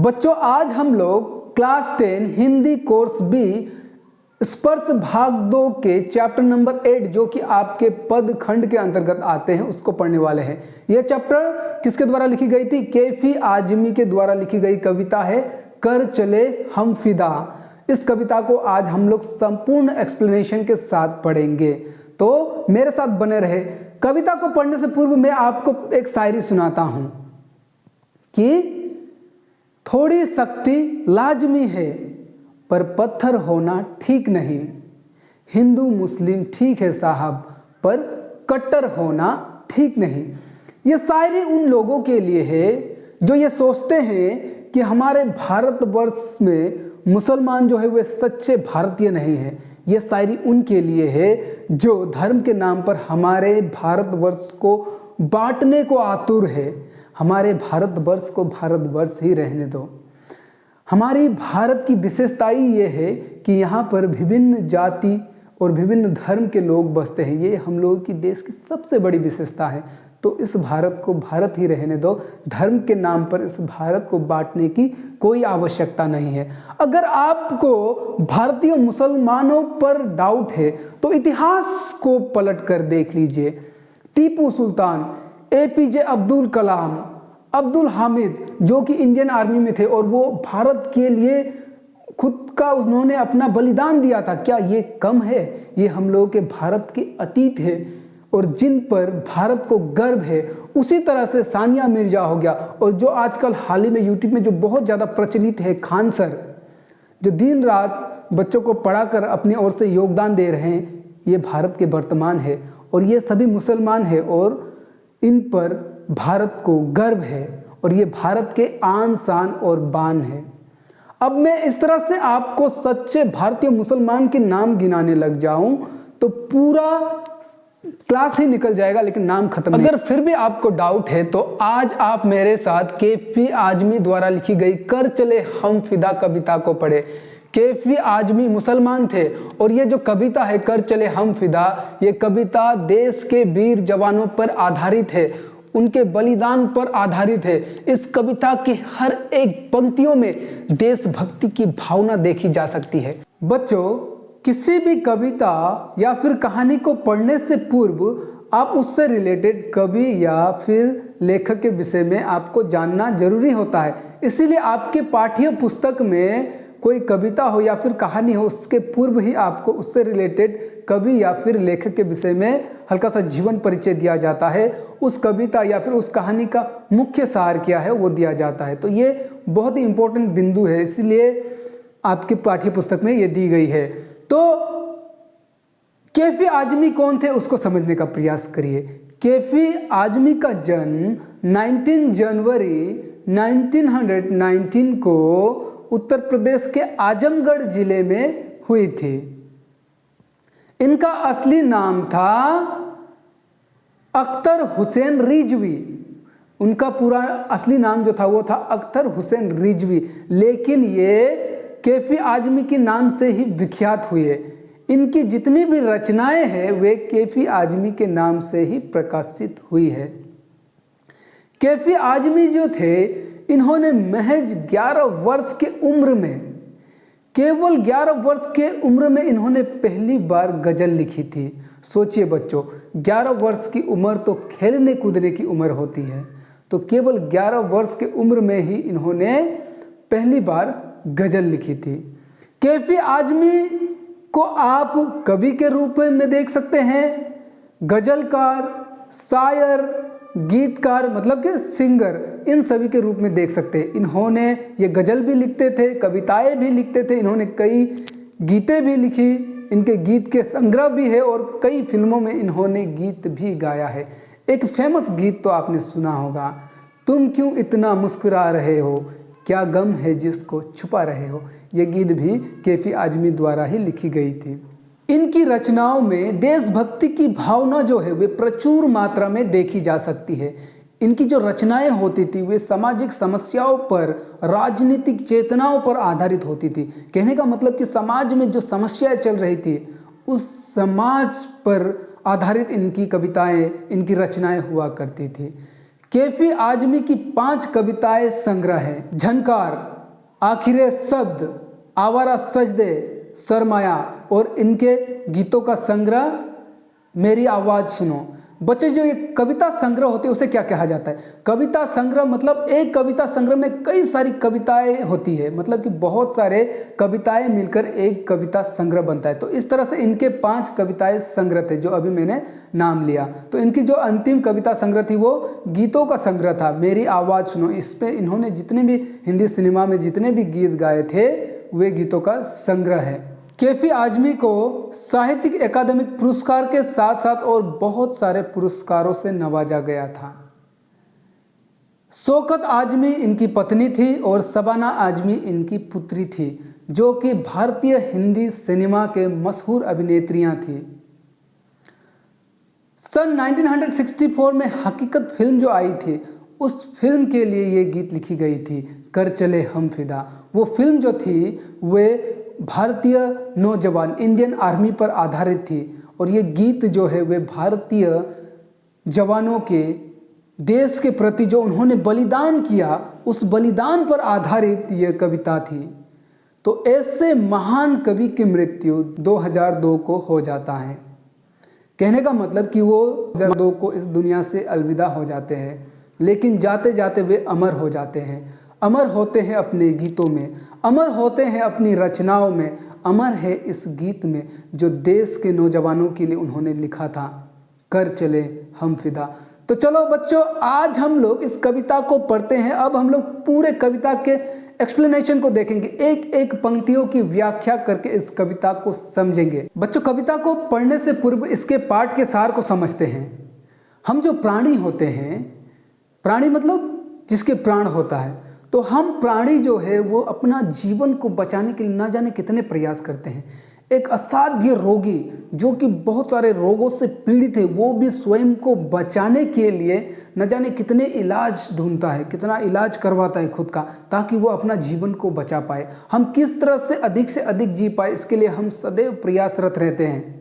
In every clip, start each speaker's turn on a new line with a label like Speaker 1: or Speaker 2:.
Speaker 1: बच्चों, आज हम लोग क्लास 10 हिंदी कोर्स बी स्पर्श भाग 2 के चैप्टर नंबर 8 जो कि आपके पद खंड के अंतर्गत आते हैं उसको पढ़ने वाले हैं। यह चैप्टर किसके द्वारा लिखी गई थी? कैफी आजमी के द्वारा लिखी गई कविता है कर चले हम फिदा। इस कविता को आज हम लोग संपूर्ण एक्सप्लेनेशन के साथ पढ़ेंगे, तो मेरे साथ बने रहे। कविता को पढ़ने से पूर्व मैं आपको एक शायरी सुनाता हूं कि थोड़ी शक्ति लाजमी है पर पत्थर होना ठीक नहीं। हिंदू मुस्लिम ठीक है साहब पर कट्टर होना ठीक नहीं। ये शायरी उन लोगों के लिए है जो ये सोचते हैं कि हमारे भारतवर्ष में मुसलमान जो है वे सच्चे भारतीय नहीं है। ये शायरी उनके लिए है जो धर्म के नाम पर हमारे भारतवर्ष को बांटने को आतुर है। हमारे भारतवर्ष को भारतवर्ष ही रहने दो। हमारी भारत की विशेषता ही ये है कि यहाँ पर विभिन्न जाति और विभिन्न धर्म के लोग बसते हैं। ये हम लोगों की देश की सबसे बड़ी विशेषता है। तो इस भारत को भारत ही रहने दो। धर्म के नाम पर इस भारत को बांटने की कोई आवश्यकता नहीं है। अगर आपको भारतीय मुसलमानों पर डाउट है तो इतिहास को पलट कर देख लीजिए। टीपू सुल्तान, APJ अब्दुल कलाम, अब्दुल हामिद जो कि इंडियन आर्मी में थे और वो भारत के लिए खुद का उन्होंने अपना बलिदान दिया था। क्या ये कम है? ये हम लोगों के भारत के अतीत है और जिन पर भारत को गर्व है। उसी तरह से सानिया मिर्जा हो गया और जो आजकल हाल ही में यूट्यूब में जो बहुत ज़्यादा प्रचलित है खान सर, जो दिन रात बच्चों को पढ़ाकर अपनी ओर से योगदान दे रहे हैं। ये भारत के वर्तमान है और ये सभी मुसलमान हैं और इन पर भारत को गर्व है और ये भारत के आन शान और बान है। अब मैं इस तरह से आपको सच्चे भारतीय मुसलमान के नाम गिनाने लग जाऊं तो पूरा क्लास ही निकल जाएगा, लेकिन नाम खत्म नहीं। अगर फिर भी आपको डाउट है तो आज आप मेरे साथ कैफी आजमी द्वारा लिखी गई कर चले हम फिदा कविता को पढ़े। कैफी आजमी मुसलमान थे और ये जो कविता है कर चले हम फिदा, ये कविता देश के वीर जवानों पर आधारित है, उनके बलिदान पर आधारित है। इस कविता की हर एक पंक्तियों में देशभक्ति की भावना देखी जा सकती है। बच्चों, किसी भी कविता या फिर कहानी को पढ़ने से पूर्व आप उससे रिलेटेड कवि या फिर लेखक के विषय में आपको जानना जरूरी होता है। इसीलिए आपके पाठ्य पुस्तक में कोई कविता हो या फिर कहानी हो, उसके पूर्व ही आपको उससे रिलेटेड कवि या फिर लेखक के विषय में हल्का सा जीवन परिचय दिया जाता है। उस कविता या फिर उस कहानी का मुख्य सार क्या है वो दिया जाता है। तो ये बहुत ही इम्पोर्टेंट बिंदु है, इसलिए आपकी पाठ्य पुस्तक में ये दी गई है। तो कैफी आजमी कौन थे उसको समझने का प्रयास करिए। कैफी आजमी का जन्म 19 जनवरी 1919 को उत्तर प्रदेश के आजमगढ़ जिले में हुई थी। इनका असली नाम था अख्तर हुसैन रिजवी। उनका पूरा असली नाम जो था वो था अख्तर हुसैन रिजवी, लेकिन ये कैफी आजमी के नाम से ही विख्यात हुए। इनकी जितनी भी रचनाएं हैं वे कैफी आजमी के नाम से ही प्रकाशित हुई है। कैफी आजमी जो थे इन्होंने महज 11 वर्ष के उम्र में, केवल 11 वर्ष के उम्र में इन्होंने पहली बार गजल लिखी थी। सोचिए बच्चों, 11 वर्ष की उम्र तो खेलने कूदने की उम्र होती है, तो केवल 11 वर्ष के उम्र में ही इन्होंने पहली बार गजल लिखी थी। कैफी आजमी को आप कवि के रूप में देख सकते हैं, गजलकार, शायर, गीतकार मतलब कि सिंगर, इन सभी के रूप में देख सकते हैं। इन्होंने ये गजल भी लिखते थे, कविताएं भी लिखते थे, इन्होंने कई गीतें भी लिखी, इनके गीत के संग्रह भी है और कई फिल्मों में इन्होंने गीत भी गाया है। एक फेमस गीत तो आपने सुना होगा, तुम क्यों इतना मुस्कुरा रहे हो, क्या गम है जिसको छुपा रहे हो। ये गीत भी कैफी आजमी द्वारा ही लिखी गई थी। इनकी रचनाओं में देशभक्ति की भावना जो है वे प्रचुर मात्रा में देखी जा सकती है। इनकी जो रचनाएं होती थी वे सामाजिक समस्याओं पर, राजनीतिक चेतनाओं पर आधारित होती थी। कहने का मतलब कि समाज में जो समस्याएं चल रही थी उस समाज पर आधारित इनकी कविताएं, इनकी रचनाएं हुआ करती थी। कैफी आजमी की 5 कविताएं संग्रह है। झनकार, आखिरे शब्द, आवारा सजदे, सरमाया और इनके गीतों का संग्रह मेरी आवाज़ सुनो। बच्चे जो ये कविता संग्रह होते हैं उसे क्या कहा जाता है? कविता संग्रह मतलब एक कविता संग्रह में कई सारी कविताएं होती है, मतलब कि बहुत सारे कविताएं मिलकर एक कविता संग्रह बनता है। तो इस तरह से इनके 5 कविताएं संग्रह थे जो अभी मैंने नाम लिया। तो इनकी जो अंतिम कविता संग्रह थी वो गीतों का संग्रह था, मेरी आवाज़ सुनो। इस पर इन्होंने जितने भी हिंदी सिनेमा में जितने भी गीत गाए थे वे गीतों का संग्रह है। कैफी आजमी को साहित्यिक अकादमिक पुरस्कार के साथ साथ और बहुत सारे पुरस्कारों से नवाजा गया था। शौकत आजमी इनकी पत्नी थी और शबाना आजमी इनकी पुत्री थी, जो कि भारतीय हिंदी सिनेमा के मशहूर अभिनेत्रियां थी। सन 1964 में हकीकत फिल्म जो आई थी उस फिल्म के लिए ये गीत लिखी गई थी, कर चले हम फिदा। वो फिल्म जो थी वे भारतीय नौजवान इंडियन आर्मी पर आधारित थी और ये गीत जो है वे भारतीय जवानों के देश के प्रति जो उन्होंने बलिदान किया उस बलिदान पर आधारित ये कविता थी। तो ऐसे महान कवि की मृत्यु 2002 को हो जाता है। कहने का मतलब कि वो 2002 को इस दुनिया से अलविदा हो जाते हैं, लेकिन जाते जाते वे अमर हो जाते हैं। अमर होते हैं अपने गीतों में, अमर होते हैं अपनी रचनाओं में, अमर है इस गीत में जो देश के नौजवानों के लिए उन्होंने लिखा था, कर चले हम फिदा। तो चलो बच्चों, आज हम लोग इस कविता को पढ़ते हैं। अब हम लोग पूरे कविता के एक्सप्लेनेशन को देखेंगे, एक एक पंक्तियों की व्याख्या करके इस कविता को समझेंगे। बच्चों, कविता को पढ़ने से पूर्व इसके पाठ के सार को समझते हैं। हम जो प्राणी होते हैं, प्राणी मतलब जिसके प्राण होता है, तो हम प्राणी जो है वो अपना जीवन को बचाने के लिए ना जाने कितने प्रयास करते हैं। एक असाध्य रोगी जो कि बहुत सारे रोगों से पीड़ित है, वो भी स्वयं को बचाने के लिए न जाने कितने इलाज ढूंढता है, कितना इलाज करवाता है खुद का, ताकि वो अपना जीवन को बचा पाए। हम किस तरह से अधिक जी पाए, इसके लिए हम सदैव प्रयासरत रहते हैं।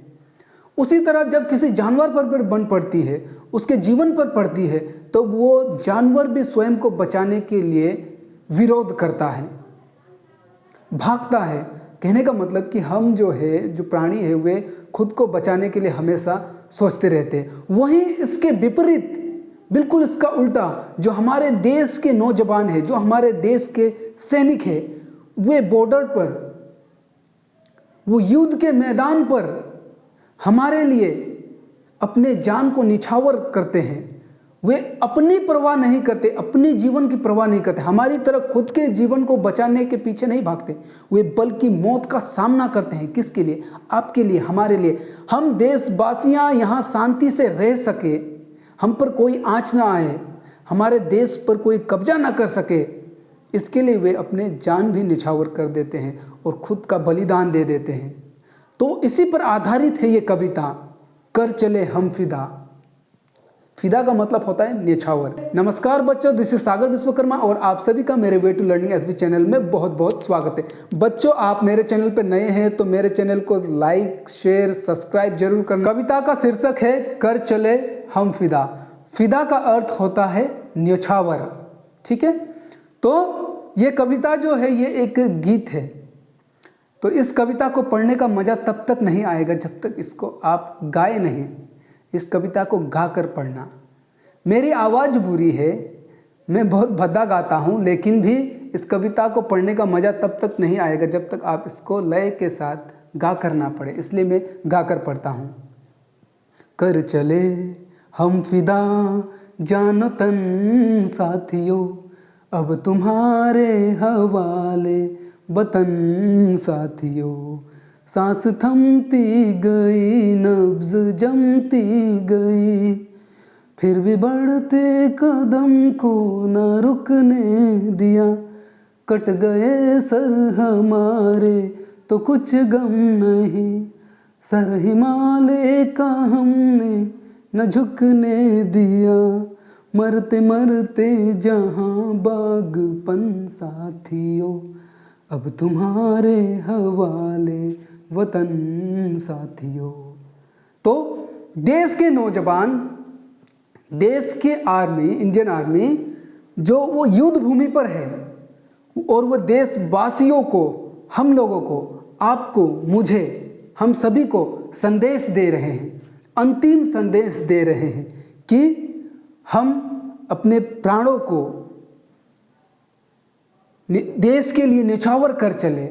Speaker 1: उसी तरह जब किसी जानवर पर बन पड़ती है, उसके जीवन पर पड़ती है, तो वो जानवर भी स्वयं को बचाने के लिए विरोध करता है, भागता है। कहने का मतलब कि हम जो है, जो प्राणी है, वे खुद को बचाने के लिए हमेशा सोचते रहते हैं। वहीं इसके विपरीत, बिल्कुल इसका उल्टा, जो हमारे देश के नौजवान हैं, जो हमारे देश के सैनिक हैं, वे बॉर्डर पर, वो युद्ध के मैदान पर हमारे लिए अपने जान को निछावर करते हैं। वे अपनी परवाह नहीं करते, अपने जीवन की परवाह नहीं करते, हमारी तरह खुद के जीवन को बचाने के पीछे नहीं भागते। वे बल्कि मौत का सामना करते हैं। किसके लिए? आपके लिए, हमारे लिए। हम देशवासियां यहाँ शांति से रह सके, हम पर कोई आँच ना आए, हमारे देश पर कोई कब्जा ना कर सके, इसके लिए वे अपने जान भी निछावर कर देते हैं और खुद का बलिदान दे देते हैं। तो इसी पर आधारित है ये कविता, कर चले हम फिदा। फिदा का मतलब होता है न्यौछावर। नमस्कार बच्चों, दिस इज सागर विश्वकर्मा और आप सभी का मेरे way to learning SB channel में बहुत बहुत स्वागत है। बच्चों, आप मेरे चैनल पर नए हैं तो मेरे चैनल को लाइक, शेयर, सब्सक्राइब जरूर करना। कविता का शीर्षक है कर चले हम फिदा। फिदा का अर्थ होता है न्यौछावर। ठीक है, तो ये कविता जो है ये एक गीत है। तो इस कविता को पढ़ने का मज़ा तब तक नहीं आएगा जब तक इसको आप गाए नहीं। इस कविता को गा कर पढ़ना। मेरी आवाज़ बुरी है, मैं बहुत भद्दा गाता हूँ, लेकिन भी इस कविता को पढ़ने का मज़ा तब तक नहीं आएगा जब तक आप इसको लय के साथ गा कर ना पढ़े, इसलिए मैं गा कर पढ़ता हूँ। कर चले हम फिदा जानो तन साथियों, अब तुम्हारे हवाले वतन साथियों। सांस थमती गई, नब्ज जमती गई, फिर भी बढ़ते कदम को न रुकने दिया। कट गए सर हमारे तो कुछ गम नहीं, सर हिमालय का हमने न झुकने दिया। मरते मरते जहाँ बागपन साथियों, अब तुम्हारे हवाले वतन साथियों। तो देश के नौजवान देश की आर्मी, इंडियन आर्मी जो वो युद्ध भूमि पर है और वो देशवासियों को, हम लोगों को, आपको, मुझे, हम सभी को संदेश दे रहे हैं, अंतिम संदेश दे रहे हैं कि हम अपने प्राणों को देश के लिए न्यौछावर कर चले,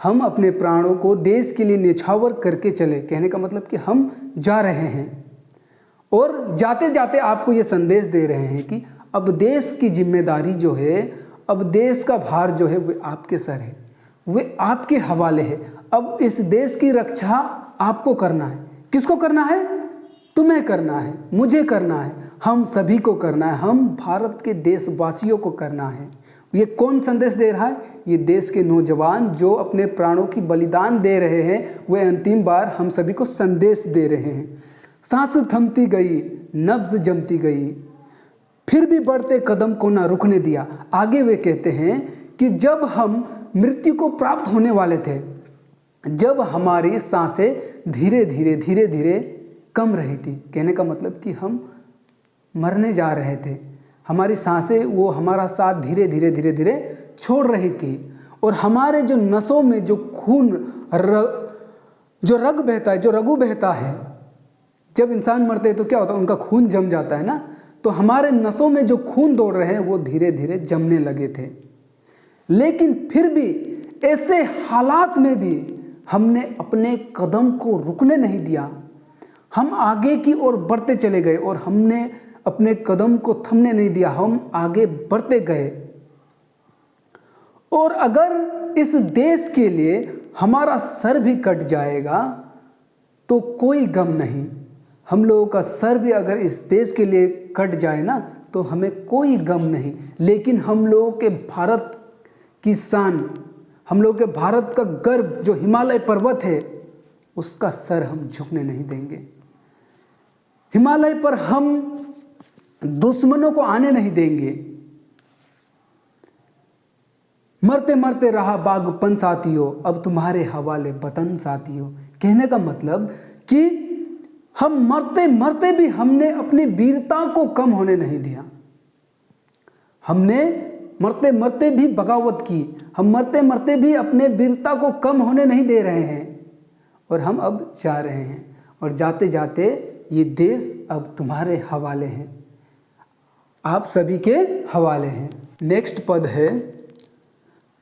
Speaker 1: हम अपने प्राणों को देश के लिए न्यौछावर करके चले। कहने का मतलब कि हम जा रहे हैं और जाते जाते आपको ये संदेश दे रहे हैं कि अब देश की जिम्मेदारी जो है, अब देश का भार जो है वो आपके सर है, वे आपके हवाले है। अब इस देश की रक्षा आपको करना है। किसको करना है? तुम्हें करना है, मुझे करना है, हम सभी को करना है, हम भारत के देशवासियों को करना है। ये कौन संदेश दे रहा है? ये देश के नौजवान जो अपने प्राणों की बलिदान दे रहे हैं, वे अंतिम बार हम सभी को संदेश दे रहे हैं। सांस थमती गई, नब्ज जमती गई, फिर भी बढ़ते कदम को ना रुकने दिया। आगे वे कहते हैं कि जब हम मृत्यु को प्राप्त होने वाले थे, जब हमारी सांसें धीरे धीरे धीरे धीरे कम रही थी, कहने का मतलब कि हम मरने जा रहे थे, हमारी सांसें वो हमारा साथ धीरे धीरे धीरे धीरे छोड़ रही थी और हमारे जो नसों में जो खून जो रग बहता है, जो रगु बहता है, जब इंसान मरते हैं तो क्या होता है, उनका खून जम जाता है ना, तो हमारे नसों में जो खून दौड़ रहे हैं वो धीरे धीरे जमने लगे थे। लेकिन फिर भी ऐसे हालात में भी हमने अपने कदम को रुकने नहीं दिया, हम आगे की ओर बढ़ते चले गए और हमने अपने कदम को थमने नहीं दिया, हम आगे बढ़ते गए। और अगर इस देश के लिए हमारा सर भी कट जाएगा तो कोई गम नहीं, हम लोगों का सर भी अगर इस देश के लिए कट जाए ना तो हमें कोई गम नहीं, लेकिन हम लोगों के भारत की शान, हम लोगों के भारत का गर्व जो हिमालय पर्वत है, उसका सर हम झुकने नहीं देंगे। हिमालय पर हम दुश्मनों को आने नहीं देंगे। मरते मरते रहा बागपन साथियों, अब तुम्हारे हवाले वतन साथियों। कहने का मतलब कि हम मरते मरते भी हमने अपनी वीरता को कम होने नहीं दिया, हमने मरते मरते भी बगावत की, हम मरते मरते भी अपने वीरता को कम होने नहीं दे रहे हैं और हम अब जा रहे हैं और जाते जाते ये देश अब तुम्हारे हवाले है, आप सभी के हवाले हैं। नेक्स्ट पद है,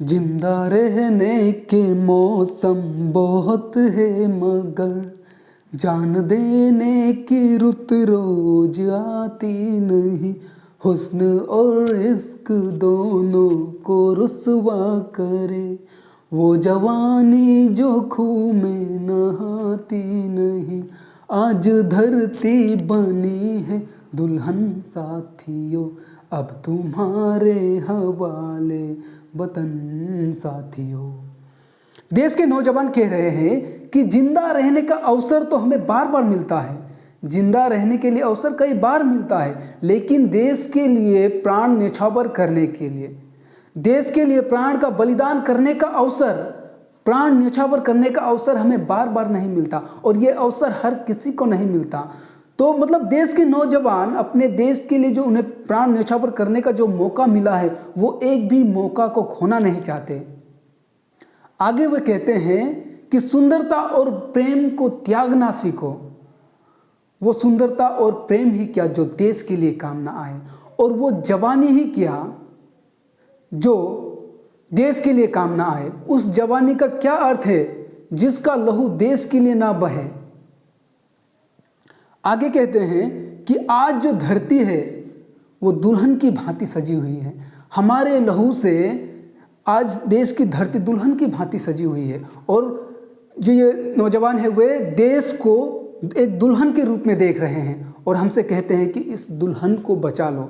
Speaker 1: जिंदा रहने के मौसम बहुत है मगर जान देने की रुत रोज आती नहीं, हुस्न और इश्क दोनों को रुसवा करे, वो जवानी जो खून में नहाती नहीं, आज धरती बनी है दुल्हन साथियों, अब तुम्हारे हवाले वतन साथियों। देश के नौजवान कह रहे हैं कि जिंदा रहने का अवसर तो हमें बार बार मिलता है, जिंदा रहने के लिए अवसर कई बार मिलता है, लेकिन देश के लिए प्राण न्यौछावर करने के लिए, देश के लिए प्राण का बलिदान करने का अवसर, प्राण न्यौछावर करने का अवसर हमें बार बार नहीं मिलता और ये अवसर हर किसी को नहीं मिलता। तो मतलब देश के नौजवान अपने देश के लिए जो उन्हें प्राण न्यौछावर करने का जो मौका मिला है, वो एक भी मौका को खोना नहीं चाहते। आगे वे कहते हैं कि सुंदरता और प्रेम को त्यागना सीखो, वो सुंदरता और प्रेम ही क्या जो देश के लिए काम ना आए, और वो जवानी ही क्या जो देश के लिए काम ना आए। उस जवानी का क्या अर्थ है जिसका लहू देश के लिए ना बहे। आगे कहते हैं कि आज जो धरती है वो दुल्हन की भांति सजी हुई है, हमारे लहू से आज देश की धरती दुल्हन की भांति सजी हुई है, और जो ये नौजवान है वे देश को एक दुल्हन के रूप में देख रहे हैं और हमसे कहते हैं कि इस दुल्हन को बचा लो,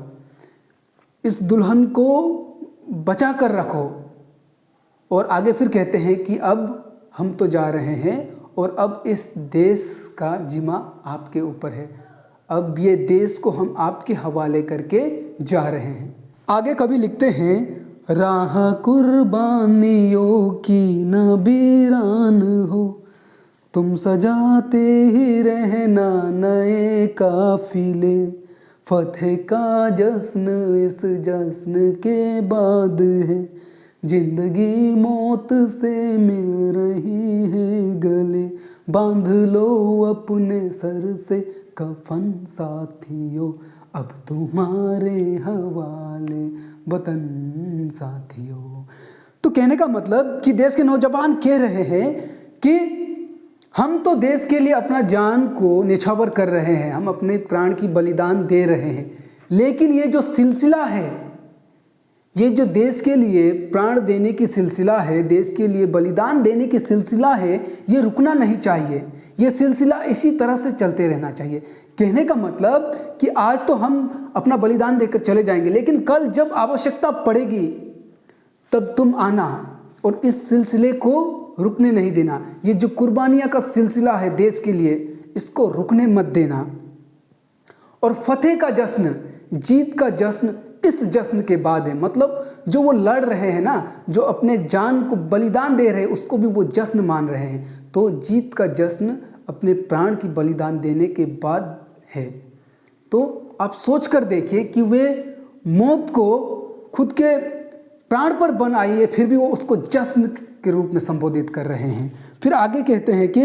Speaker 1: इस दुल्हन को बचा कर रखो। और आगे फिर कहते हैं कि अब हम तो जा रहे हैं और अब इस देश का जिम्मा आपके ऊपर है, अब ये देश को हम आपके हवाले करके जा रहे हैं। आगे कवि लिखते हैं, राह कुर्बानियों की न वीरान हो, तुम सजाते ही रहना नए काफिले, फतेह का जश्न इस जश्न के बाद है, जिंदगी मौत से मिल रही है गले, बांध लो अपने सर से कफन साथियों, अब तुम्हारे हवाले वतन साथियों। तो कहने का मतलब कि देश के नौजवान कह रहे हैं कि हम तो देश के लिए अपना जान को निछावर कर रहे हैं, हम अपने प्राण की बलिदान दे रहे हैं, लेकिन ये जो सिलसिला है, ये जो देश के लिए प्राण देने की सिलसिला है, देश के लिए बलिदान देने की सिलसिला है, ये रुकना नहीं चाहिए, ये सिलसिला इसी तरह से चलते रहना चाहिए। कहने का मतलब कि आज तो हम अपना बलिदान देकर चले जाएंगे, लेकिन कल जब आवश्यकता पड़ेगी तब तुम आना और इस सिलसिले को रुकने नहीं देना। ये जो कुर्बानियां का सिलसिला है देश के लिए, इसको रुकने मत देना। और फतेह का जश्न, जीत का जश्न इस जश्न के बाद है, मतलब जो वो लड़ रहे हैं ना, जो अपने जान को बलिदान दे रहे हैं, उसको भी वो जश्न मान रहे हैं। तो जीत का जश्न अपने प्राण की बलिदान देने के बाद है। तो आप सोच कर देखिए कि वे मौत को खुद के प्राण पर बन आई है, फिर भी वो उसको जश्न के रूप में संबोधित कर रहे हैं। फिर आगे कहते हैं कि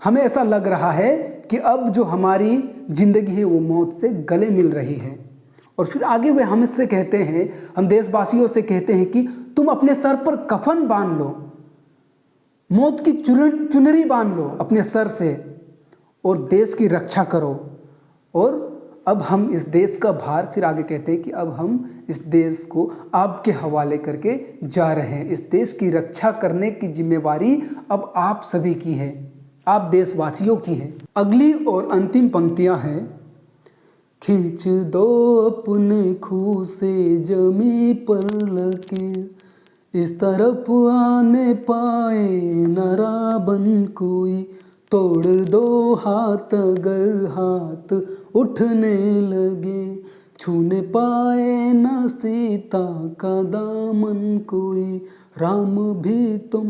Speaker 1: हमें ऐसा लग रहा है कि अब जो हमारी जिंदगी है वो मौत से गले मिल रही है। और फिर आगे वे हमसे कहते हैं, हम देशवासियों से कहते हैं कि तुम अपने सर पर कफन बांध लो, मौत की चुनरी बांध लो अपने सर से और देश की रक्षा करो। और अब हम इस देश का भार, फिर आगे कहते हैं कि अब हम इस देश को आपके हवाले करके जा रहे हैं। इस देश की रक्षा करने की जिम्मेवारी अब आप सभी की है, आप देशवासियों की है। अगली और अंतिम पंक्तियां हैं, खींच दो अपने खूह से जमी पर लकीर, इस तरफ आने पाए न रावण कोई, तोड़ दो हाथ अगर हाथ उठने लगे, छूने पाए न सीता का दामन कोई, राम भी तुम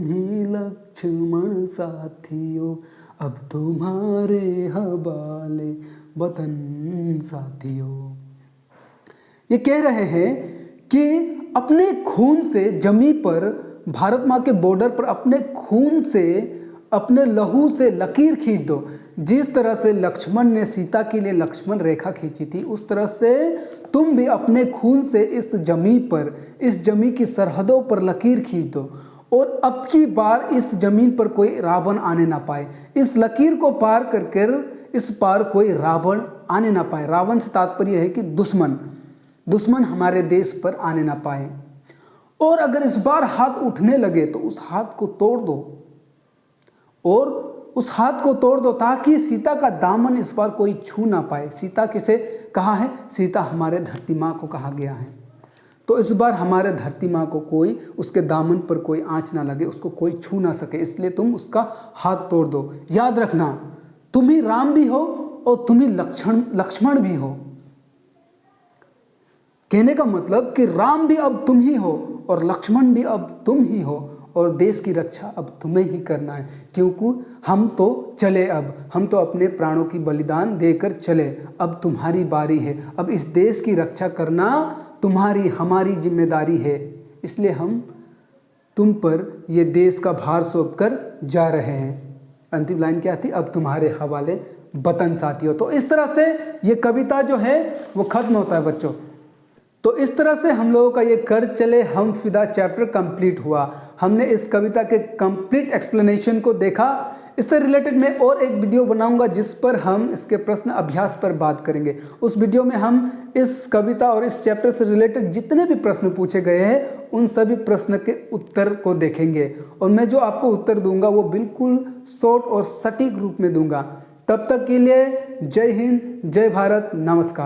Speaker 1: ही लक्ष्मण साथियों, अब तुम्हारे हवाले वतन साथियों। ये कह रहे हैं कि अपने खून से जमी पर, भारत माँ के बॉर्डर पर अपने खून से, अपने लहू से लकीर खींच दो। जिस तरह से लक्ष्मण ने सीता के लिए लक्ष्मण रेखा खींची थी, उस तरह से तुम भी अपने खून से इस जमी पर, इस जमी की सरहदों पर लकीर खींच दो और अब की बार इस जमीन पर कोई रावण आने ना पाए। इस लकीर को पार कर इस पार कोई रावण आने ना पाए। रावण से तात्पर्य है कि दुश्मन हमारे देश पर आने ना पाए। और अगर इस बार हाथ उठने लगे तो उस हाथ को तोड़ दो, और उस हाथ को तोड़ दो ताकि सीता का दामन इस बार कोई छू ना पाए। सीता किसे कहा है? सीता हमारे धरती माँ को कहा गया है। तो इस बार हमारे धरती माँ को कोई, उसके दामन पर कोई आंच ना लगे, उसको कोई छू ना सके, इसलिए तुम उसका हाथ तोड़ दो। याद रखना, तुम ही राम भी हो और तुम ही लक्ष्मण भी हो। कहने का मतलब कि राम भी अब तुम ही हो और लक्ष्मण भी अब तुम ही हो, और देश की रक्षा अब तुम्हें ही करना है, क्योंकि हम तो चले, अब हम तो अपने प्राणों की बलिदान देकर चले, अब तुम्हारी बारी है। अब इस देश की रक्षा करना तुम्हारी हमारी जिम्मेदारी है, इसलिए हम तुम पर ये देश का भार सौंप कर जा रहे हैं। अंतिम लाइन क्या थी? अब तुम्हारे हवाले वतन साथियों। तो इस तरह से ये कविता जो है वो खत्म होता है बच्चों। तो इस तरह से हम लोगों का ये कर चले हम फिदा चैप्टर कंप्लीट हुआ। हमने इस कविता के कंप्लीट एक्सप्लेनेशन को देखा। इससे रिलेटेड मैं और एक वीडियो बनाऊंगा जिस पर हम इसके प्रश्न अभ्यास पर बात करेंगे। उस वीडियो में हम इस कविता और इस चैप्टर से रिलेटेड जितने भी प्रश्न पूछे गए हैं उन सभी प्रश्न के उत्तर को देखेंगे, और मैं जो आपको उत्तर दूंगा वो बिल्कुल शॉर्ट और सटीक रूप में दूंगा। तब तक के लिए जय हिंद, जय भारत, नमस्कार।